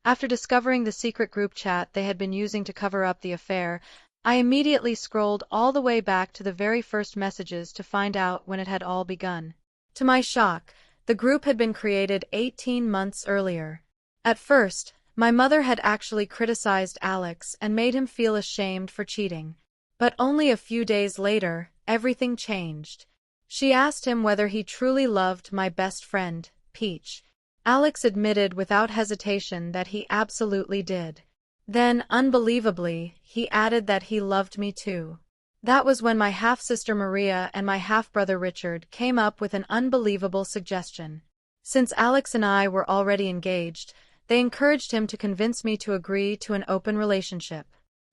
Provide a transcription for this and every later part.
After discovering the secret group chat they had been using to cover up the affair, I immediately scrolled all the way back to the very first messages to find out when it had all begun. To my shock, the group had been created 18 months earlier. At first, my mother had actually criticized Alex and made him feel ashamed for cheating. But only a few days later, everything changed. She asked him whether he truly loved my best friend, Peach. Alex admitted without hesitation that he absolutely did. Then, unbelievably, he added that he loved me too. That was when my half-sister Maria and my half-brother Richard came up with an unbelievable suggestion. Since Alex and I were already engaged, they encouraged him to convince me to agree to an open relationship.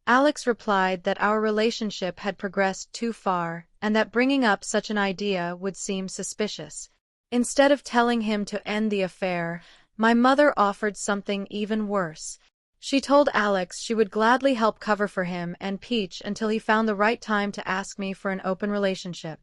Alex replied that our relationship had progressed too far and that bringing up such an idea would seem suspicious. Instead of telling him to end the affair, my mother offered something even worse. She told Alex she would gladly help cover for him and Peach until he found the right time to ask me for an open relationship.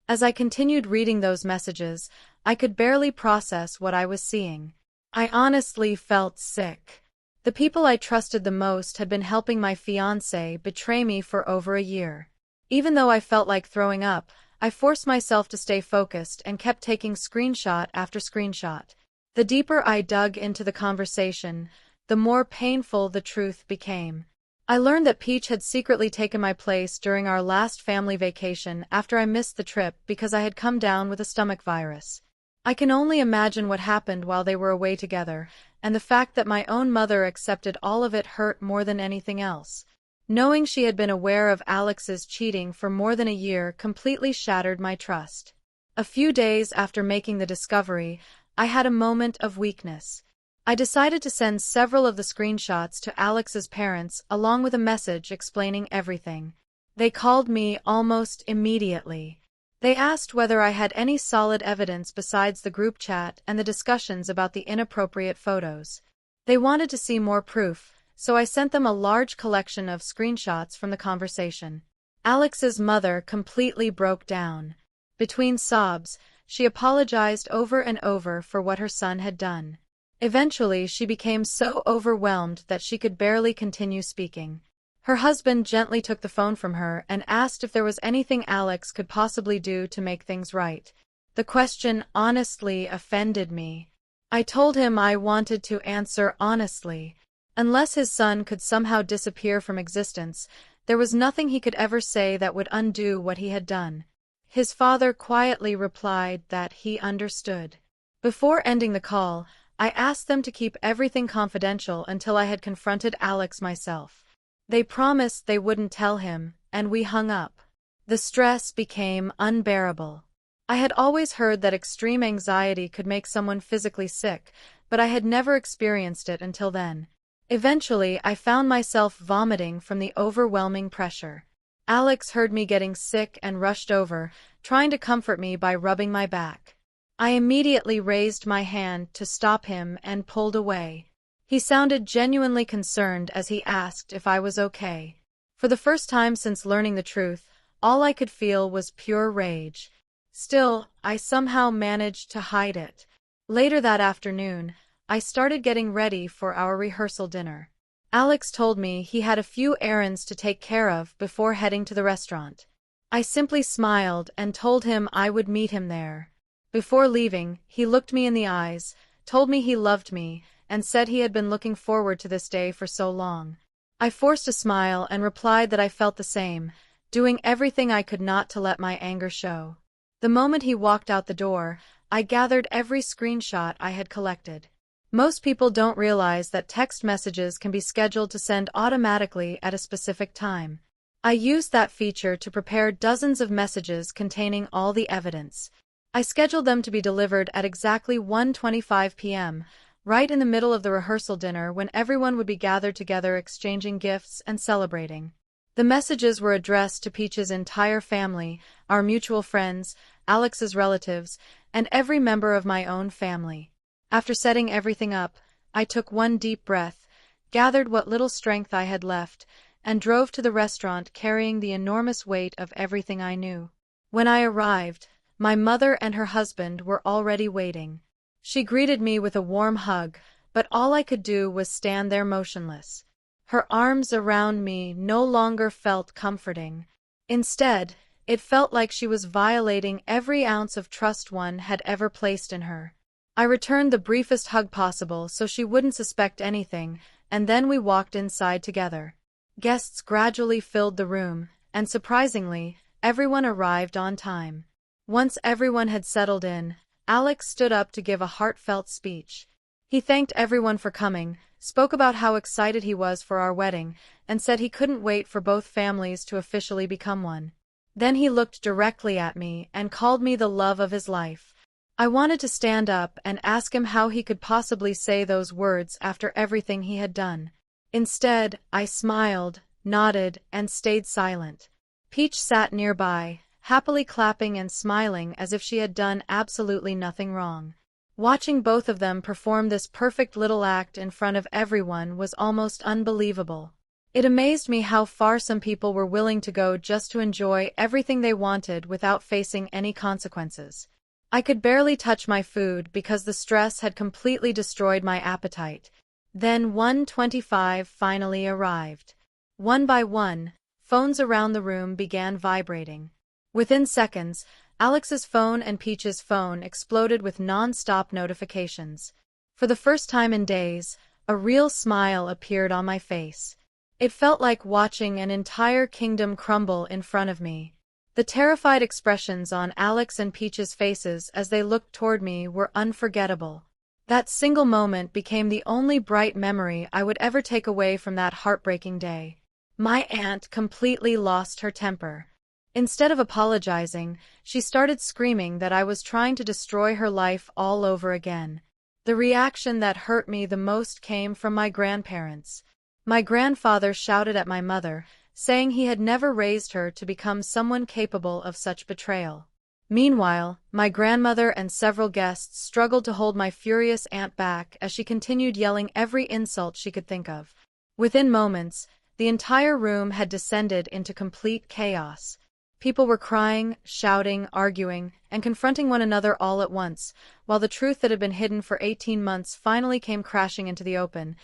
As I continued reading those messages, I could barely process what I was seeing. I honestly felt sick. The people I trusted the most had been helping my fiancé betray me for over a year. Even though I felt like throwing up, I forced myself to stay focused and kept taking screenshot after screenshot. The deeper I dug into the conversation, the more painful the truth became. I learned that Peach had secretly taken my place during our last family vacation after I missed the trip because I had come down with a stomach virus. I can only imagine what happened while they were away together, and the fact that my own mother accepted all of it hurt more than anything else. Knowing she had been aware of Alex's cheating for more than a year completely shattered my trust. A few days after making the discovery, I had a moment of weakness. I decided to send several of the screenshots to Alex's parents along with a message explaining everything. They called me almost immediately. They asked whether I had any solid evidence besides the group chat and the discussions about the inappropriate photos. They wanted to see more proof, so I sent them a large collection of screenshots from the conversation. Alex's mother completely broke down. Between sobs, she apologized over and over for what her son had done. Eventually, she became so overwhelmed that she could barely continue speaking. Her husband gently took the phone from her and asked if there was anything Alex could possibly do to make things right. The question honestly offended me. I told him I wanted to answer honestly. Unless his son could somehow disappear from existence, there was nothing he could ever say that would undo what he had done. His father quietly replied that he understood. Before ending the call, I asked them to keep everything confidential until I had confronted Alex myself. They promised they wouldn't tell him, and we hung up. The stress became unbearable. I had always heard that extreme anxiety could make someone physically sick, but I had never experienced it until then. Eventually, I found myself vomiting from the overwhelming pressure. Alex heard me getting sick and rushed over, trying to comfort me by rubbing my back. I immediately raised my hand to stop him and pulled away. He sounded genuinely concerned as he asked if I was okay. For the first time since learning the truth, all I could feel was pure rage. Still, I somehow managed to hide it. Later that afternoon, I started getting ready for our rehearsal dinner. Alex told me he had a few errands to take care of before heading to the restaurant. I simply smiled and told him I would meet him there. Before leaving, he looked me in the eyes, told me he loved me, and said he had been looking forward to this day for so long. I forced a smile and replied that I felt the same, doing everything I could not to let my anger show. The moment he walked out the door, I gathered every screenshot I had collected. Most people don't realize that text messages can be scheduled to send automatically at a specific time. I used that feature to prepare dozens of messages containing all the evidence. I scheduled them to be delivered at exactly 1:25 p.m., right in the middle of the rehearsal dinner when everyone would be gathered together exchanging gifts and celebrating. The messages were addressed to Peach's entire family, our mutual friends, Alex's relatives, and every member of my own family. After setting everything up, I took one deep breath, gathered what little strength I had left, and drove to the restaurant carrying the enormous weight of everything I knew. When I arrived, my mother and her husband were already waiting. She greeted me with a warm hug, but all I could do was stand there motionless. Her arms around me no longer felt comforting. Instead, it felt like she was violating every ounce of trust one had ever placed in her. I returned the briefest hug possible so she wouldn't suspect anything, and then we walked inside together. Guests gradually filled the room, and surprisingly, everyone arrived on time. Once everyone had settled in, Alex stood up to give a heartfelt speech. He thanked everyone for coming, spoke about how excited he was for our wedding, and said he couldn't wait for both families to officially become one. Then he looked directly at me and called me the love of his life. I wanted to stand up and ask him how he could possibly say those words after everything he had done. Instead, I smiled, nodded, and stayed silent. Peach sat nearby, happily clapping and smiling as if she had done absolutely nothing wrong. Watching both of them perform this perfect little act in front of everyone was almost unbelievable. It amazed me how far some people were willing to go just to enjoy everything they wanted without facing any consequences. I could barely touch my food because the stress had completely destroyed my appetite. Then 1:25 finally arrived. One by one, phones around the room began vibrating. Within seconds, Alex's phone and Peach's phone exploded with non-stop notifications. For the first time in days, a real smile appeared on my face. It felt like watching an entire kingdom crumble in front of me. The terrified expressions on Alex and Peach's faces as they looked toward me were unforgettable. That single moment became the only bright memory I would ever take away from that heartbreaking day. My aunt completely lost her temper. Instead of apologizing, she started screaming that I was trying to destroy her life all over again. The reaction that hurt me the most came from my grandparents. My grandfather shouted at my mother, saying he had never raised her to become someone capable of such betrayal. Meanwhile, my grandmother and several guests struggled to hold my furious aunt back as she continued yelling every insult she could think of. Within moments, the entire room had descended into complete chaos. People were crying, shouting, arguing, and confronting one another all at once, while the truth that had been hidden for 18 months finally came crashing into the open.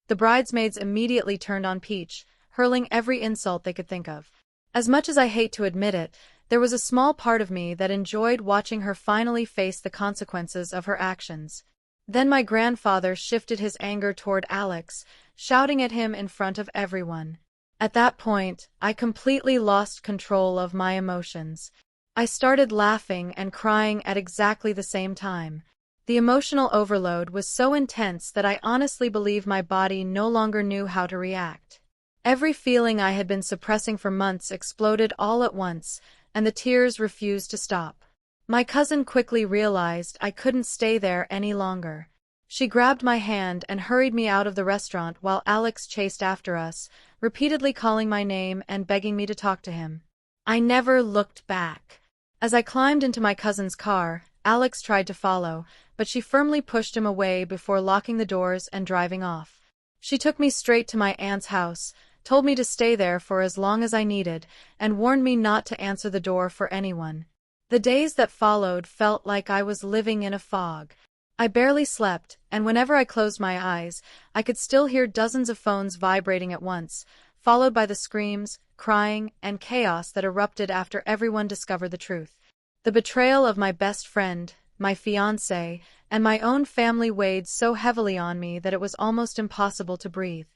The bridesmaids immediately turned on Peach, hurling every insult they could think of. As much as I hate to admit it, there was a small part of me that enjoyed watching her finally face the consequences of her actions. Then my grandfather shifted his anger toward Alex, shouting at him in front of everyone. At that point, I completely lost control of my emotions. I started laughing and crying at exactly the same time. The emotional overload was so intense that I honestly believe my body no longer knew how to react. Every feeling I had been suppressing for months exploded all at once, and the tears refused to stop. My cousin quickly realized I couldn't stay there any longer. She grabbed my hand and hurried me out of the restaurant while Alex chased after us, repeatedly calling my name and begging me to talk to him. I never looked back. As I climbed into my cousin's car, Alex tried to follow, but she firmly pushed him away before locking the doors and driving off. She took me straight to my aunt's house, told me to stay there for as long as I needed, and warned me not to answer the door for anyone. The days that followed felt like I was living in a fog. I barely slept, and whenever I closed my eyes, I could still hear dozens of phones vibrating at once, followed by the screams, crying, and chaos that erupted after everyone discovered the truth. The betrayal of my best friend, my fiancé, and my own family weighed so heavily on me that it was almost impossible to breathe.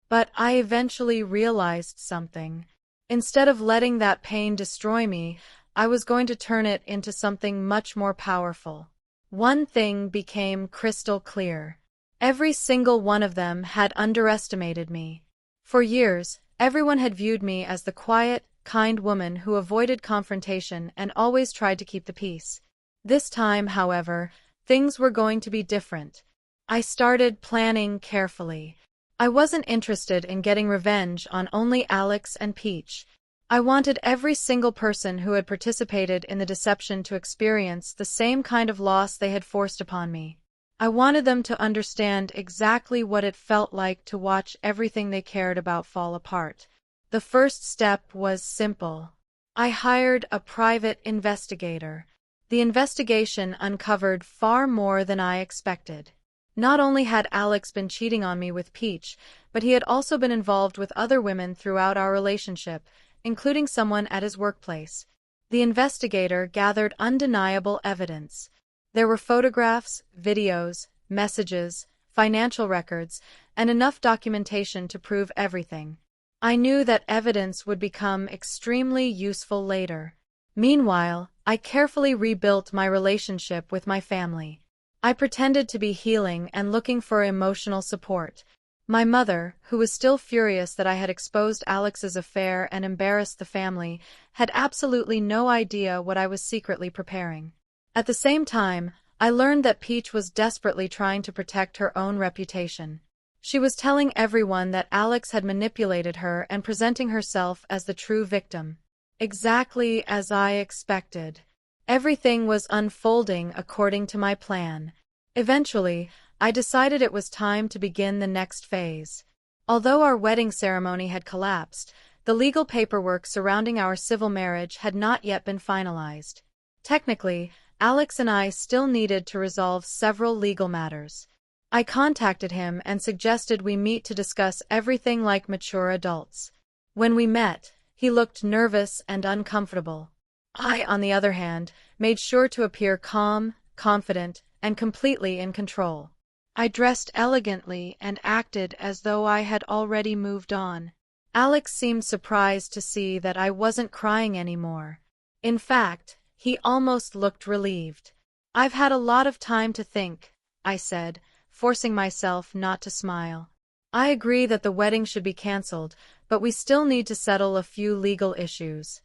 But I eventually realized something. Instead of letting that pain destroy me, I was going to turn it into something much more powerful. One thing became crystal clear. Every single one of them had underestimated me. For years, everyone had viewed me as the quiet, kind woman who avoided confrontation and always tried to keep the peace. This time, however, things were going to be different. I started planning carefully. I wasn't interested in getting revenge on only Alex and Peach. I wanted every single person who had participated in the deception to experience the same kind of loss they had forced upon me. I wanted them to understand exactly what it felt like to watch everything they cared about fall apart. The first step was simple. I hired a private investigator. The investigation uncovered far more than I expected. Not only had Alex been cheating on me with Peach, but he had also been involved with other women throughout our relationship, including someone at his workplace. The investigator gathered undeniable evidence. There were photographs, videos, messages, financial records, and enough documentation to prove everything. I knew that evidence would become extremely useful later. Meanwhile, I carefully rebuilt my relationship with my family. I pretended to be healing and looking for emotional support. My mother, who was still furious that I had exposed Alex's affair and embarrassed the family, had absolutely no idea what I was secretly preparing. At the same time, I learned that Peach was desperately trying to protect her own reputation. She was telling everyone that Alex had manipulated her and presenting herself as the true victim. Exactly as I expected. Everything was unfolding according to my plan. Eventually, I decided it was time to begin the next phase. Although our wedding ceremony had collapsed, the legal paperwork surrounding our civil marriage had not yet been finalized. Technically, Alex and I still needed to resolve several legal matters. I contacted him and suggested we meet to discuss everything like mature adults. When we met, he looked nervous and uncomfortable. I, on the other hand, made sure to appear calm, confident, and completely in control. I dressed elegantly and acted as though I had already moved on. Alex seemed surprised to see that I wasn't crying anymore. In fact, he almost looked relieved. "I've had a lot of time to think," I said, forcing myself not to smile. "I agree that the wedding should be cancelled, but we still need to settle a few legal issues."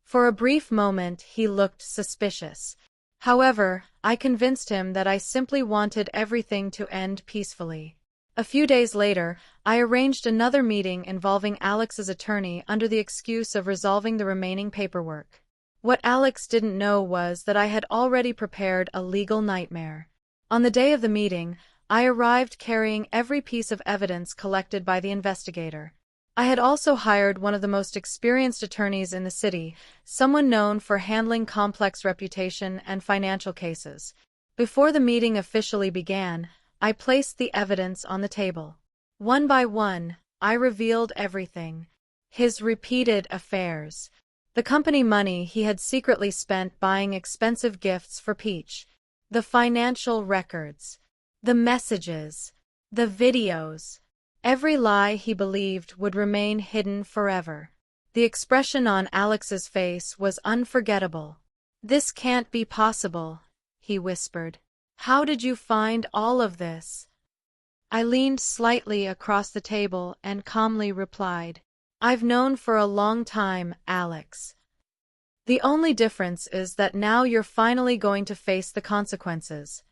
For a brief moment he looked suspicious. However, I convinced him that I simply wanted everything to end peacefully. A few days later, I arranged another meeting involving Alex's attorney under the excuse of resolving the remaining paperwork. What Alex didn't know was that I had already prepared a legal nightmare. On the day of the meeting, I arrived carrying every piece of evidence collected by the investigator. I had also hired one of the most experienced attorneys in the city, someone known for handling complex reputation and financial cases. Before the meeting officially began, I placed the evidence on the table. One by one, I revealed everything. His repeated affairs. The company money he had secretly spent buying expensive gifts for Peach. The financial records. The messages. The videos. Every lie he believed would remain hidden forever. The expression on Alex's face was unforgettable. "This can't be possible," he whispered. "How did you find all of this?" I leaned slightly across the table and calmly replied, "I've known for a long time, Alex. The only difference is that now you're finally going to face the consequences."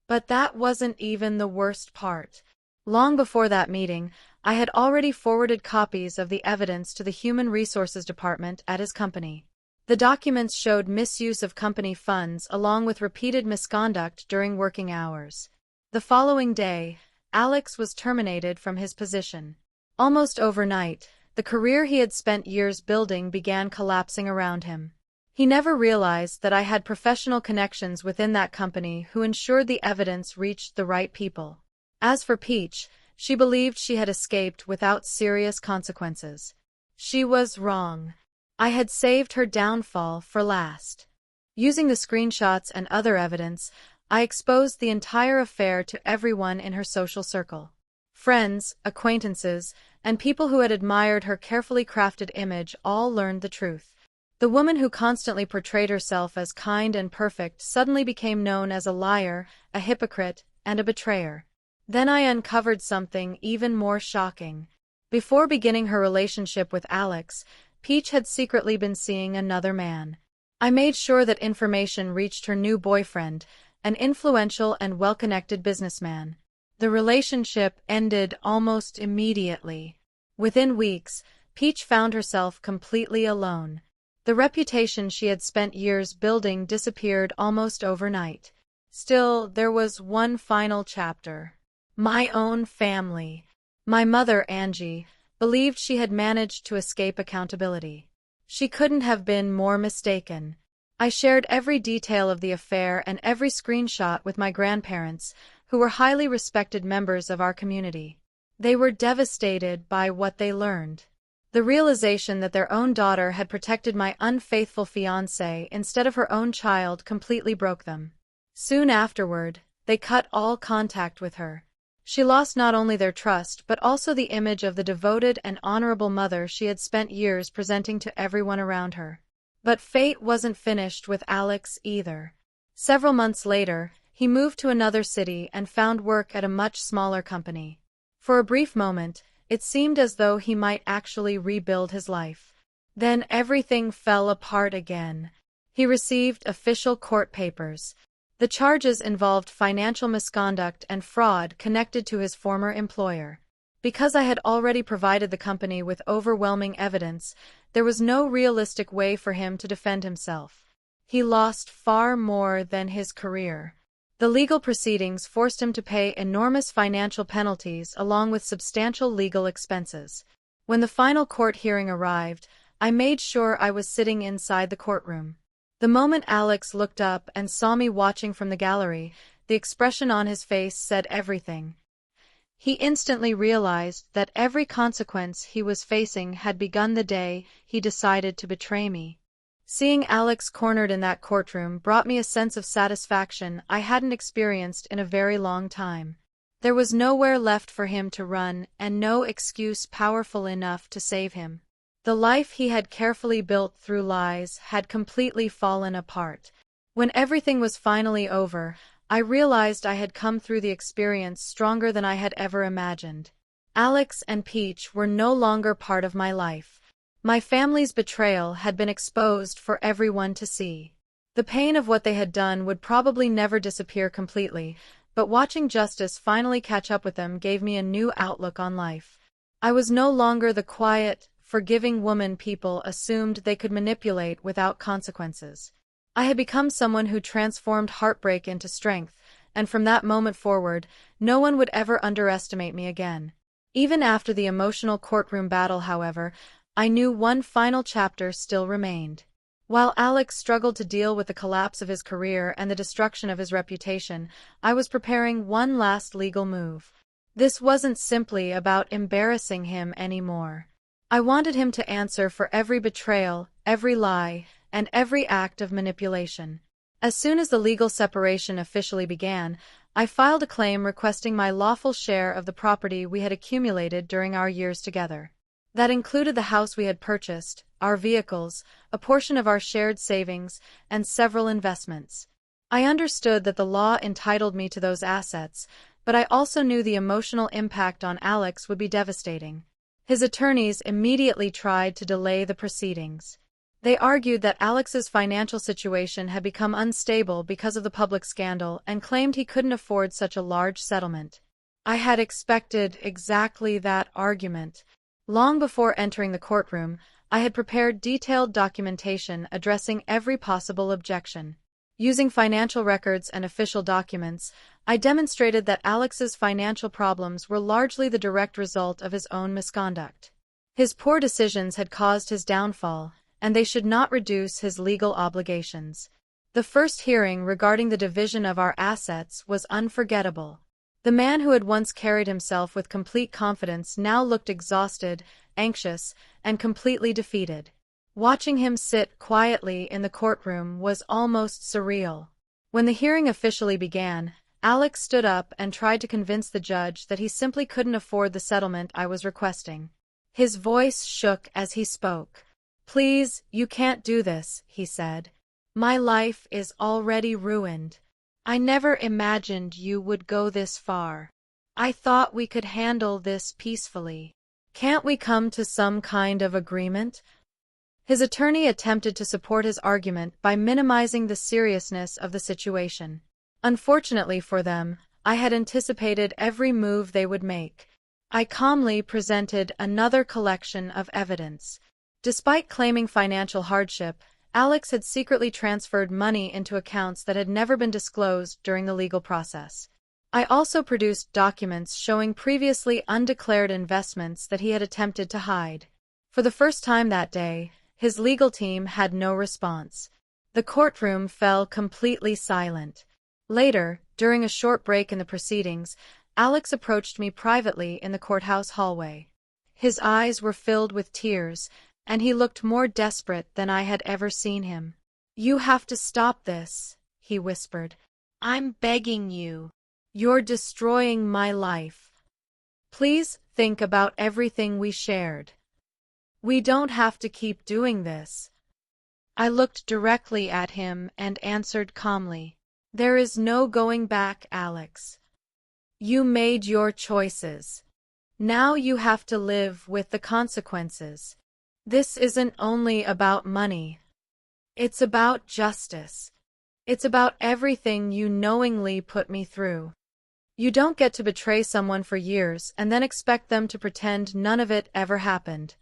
But that wasn't even the worst part. Long before that meeting, I had already forwarded copies of the evidence to the Human Resources Department at his company. The documents showed misuse of company funds along with repeated misconduct during working hours. The following day, Alex was terminated from his position. Almost overnight, the career he had spent years building began collapsing around him. He never realized that I had professional connections within that company who ensured the evidence reached the right people. As for Peach, she believed she had escaped without serious consequences. She was wrong. I had saved her downfall for last. Using the screenshots and other evidence, I exposed the entire affair to everyone in her social circle. Friends, acquaintances, and people who had admired her carefully crafted image all learned the truth. The woman who constantly portrayed herself as kind and perfect suddenly became known as a liar, a hypocrite, and a betrayer. Then I uncovered something even more shocking. Before beginning her relationship with Alex, Peach had secretly been seeing another man. I made sure that information reached her new boyfriend, an influential and well-connected businessman. The relationship ended almost immediately. Within weeks, Peach found herself completely alone. The reputation she had spent years building disappeared almost overnight. Still, there was one final chapter. My own family. My mother, Angie, believed she had managed to escape accountability. She couldn't have been more mistaken. I shared every detail of the affair and every screenshot with my grandparents, who were highly respected members of our community. They were devastated by what they learned. The realization that their own daughter had protected my unfaithful fiancé instead of her own child completely broke them. Soon afterward, they cut all contact with her. She lost not only their trust but also the image of the devoted and honorable mother she had spent years presenting to everyone around her. But fate wasn't finished with Alex either. Several months later, he moved to another city and found work at a much smaller company. For a brief moment, it seemed as though he might actually rebuild his life. Then everything fell apart again. He received official court papers. The charges involved financial misconduct and fraud connected to his former employer. Because I had already provided the company with overwhelming evidence, there was no realistic way for him to defend himself. He lost far more than his career. The legal proceedings forced him to pay enormous financial penalties along with substantial legal expenses. When the final court hearing arrived, I made sure I was sitting inside the courtroom. The moment Alex looked up and saw me watching from the gallery, the expression on his face said everything. He instantly realized that every consequence he was facing had begun the day he decided to betray me. Seeing Alex cornered in that courtroom brought me a sense of satisfaction I hadn't experienced in a very long time. There was nowhere left for him to run and no excuse powerful enough to save him. The life he had carefully built through lies had completely fallen apart. When everything was finally over, I realized I had come through the experience stronger than I had ever imagined. Alex and Peach were no longer part of my life. My family's betrayal had been exposed for everyone to see. The pain of what they had done would probably never disappear completely, but watching justice finally catch up with them gave me a new outlook on life. I was no longer the quiet, forgiving woman people assumed they could manipulate without consequences. I had become someone who transformed heartbreak into strength, and from that moment forward, no one would ever underestimate me again. Even after the emotional courtroom battle, however, I knew one final chapter still remained. While Alex struggled to deal with the collapse of his career and the destruction of his reputation, I was preparing one last legal move. This wasn't simply about embarrassing him anymore. I wanted him to answer for every betrayal, every lie, and every act of manipulation. As soon as the legal separation officially began, I filed a claim requesting my lawful share of the property we had accumulated during our years together. That included the house we had purchased, our vehicles, a portion of our shared savings, and several investments. I understood that the law entitled me to those assets, but I also knew the emotional impact on Alex would be devastating. His attorneys immediately tried to delay the proceedings. They argued that Alex's financial situation had become unstable because of the public scandal and claimed he couldn't afford such a large settlement. I had expected exactly that argument. Long before entering the courtroom, I had prepared detailed documentation addressing every possible objection. Using financial records and official documents, I demonstrated that Alex's financial problems were largely the direct result of his own misconduct. His poor decisions had caused his downfall, and they should not reduce his legal obligations. The first hearing regarding the division of our assets was unforgettable. The man who had once carried himself with complete confidence now looked exhausted, anxious, and completely defeated. Watching him sit quietly in the courtroom was almost surreal. When the hearing officially began, Alex stood up and tried to convince the judge that he simply couldn't afford the settlement I was requesting. His voice shook as he spoke. "Please, you can't do this," he said. "My life is already ruined. I never imagined you would go this far. I thought we could handle this peacefully. Can't we come to some kind of agreement?" His attorney attempted to support his argument by minimizing the seriousness of the situation. Unfortunately for them, I had anticipated every move they would make. I calmly presented another collection of evidence. Despite claiming financial hardship, Alex had secretly transferred money into accounts that had never been disclosed during the legal process. I also produced documents showing previously undeclared investments that he had attempted to hide. For the first time that day, his legal team had no response. The courtroom fell completely silent. Later, During a short break in the proceedings, Alex approached me privately in the courthouse hallway. His eyes were filled with tears, and he looked more desperate than I had ever seen him. "You have to stop this," he whispered. "I'm begging you. You're destroying my life. Please think about everything we shared. We don't have to keep doing this." I looked directly at him and answered calmly, "There is no going back, Alex. You made your choices. Now you have to live with the consequences. This isn't only about money. It's about justice. It's about everything you knowingly put me through. You don't get to betray someone for years and then expect them to pretend none of it ever happened."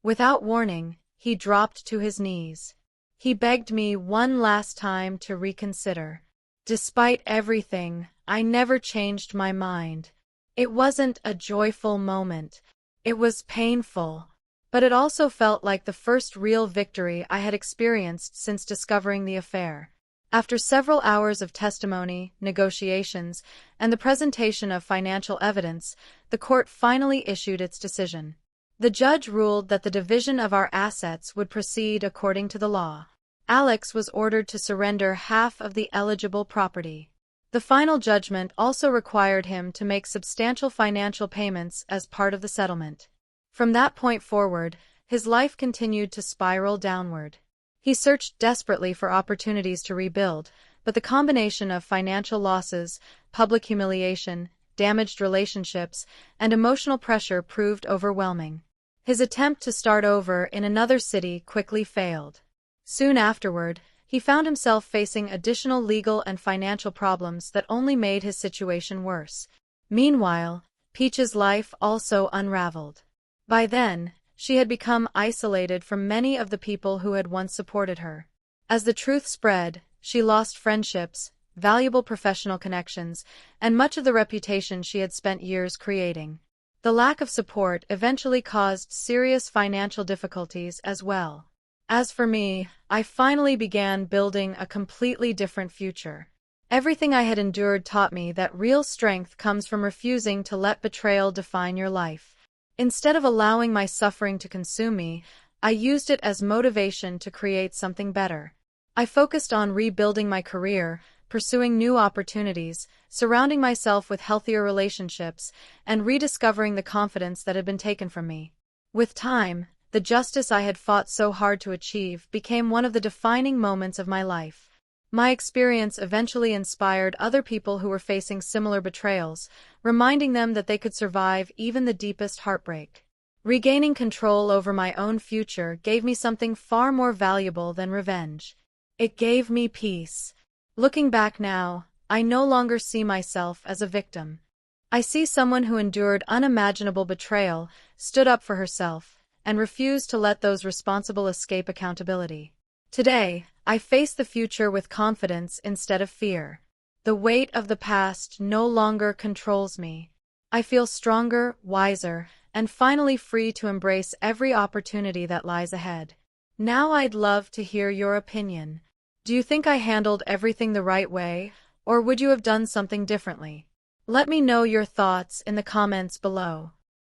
Without warning, he dropped to his knees. He begged me one last time to reconsider. Despite everything, I never changed my mind. It wasn't a joyful moment. It was painful. But it also felt like the first real victory I had experienced since discovering the affair. After several hours of testimony, negotiations, and the presentation of financial evidence, the court finally issued its decision. The judge ruled that the division of our assets would proceed according to the law. Alex was ordered to surrender half of the eligible property. The final judgment also required him to make substantial financial payments as part of the settlement. From that point forward, his life continued to spiral downward. He searched desperately for opportunities to rebuild, but the combination of financial losses, public humiliation, damaged relationships, and emotional pressure proved overwhelming. His attempt to start over in another city quickly failed. Soon afterward, he found himself facing additional legal and financial problems that only made his situation worse. Meanwhile, Peach's life also unraveled. By then, she had become isolated from many of the people who had once supported her. As the truth spread, she lost friendships, valuable professional connections, and much of the reputation she had spent years creating. The lack of support eventually caused serious financial difficulties as well. As for me, I finally began building a completely different future. Everything I had endured taught me that real strength comes from refusing to let betrayal define your life. Instead of allowing my suffering to consume me, I used it as motivation to create something better. I focused on rebuilding my career, pursuing new opportunities, surrounding myself with healthier relationships, and rediscovering the confidence that had been taken from me. With time, the justice I had fought so hard to achieve became one of the defining moments of my life. My experience eventually inspired other people who were facing similar betrayals, reminding them that they could survive even the deepest heartbreak. Regaining control over my own future gave me something far more valuable than revenge. It gave me peace. Looking back now, I no longer see myself as a victim. I see someone who endured unimaginable betrayal, stood up for herself, and refused to let those responsible escape accountability. Today, I face the future with confidence instead of fear. The weight of the past no longer controls me. I feel stronger, wiser, and finally free to embrace every opportunity that lies ahead. Now I'd love to hear your opinion. Do you think I handled everything the right way, or would you have done something differently? Let me know your thoughts in the comments below.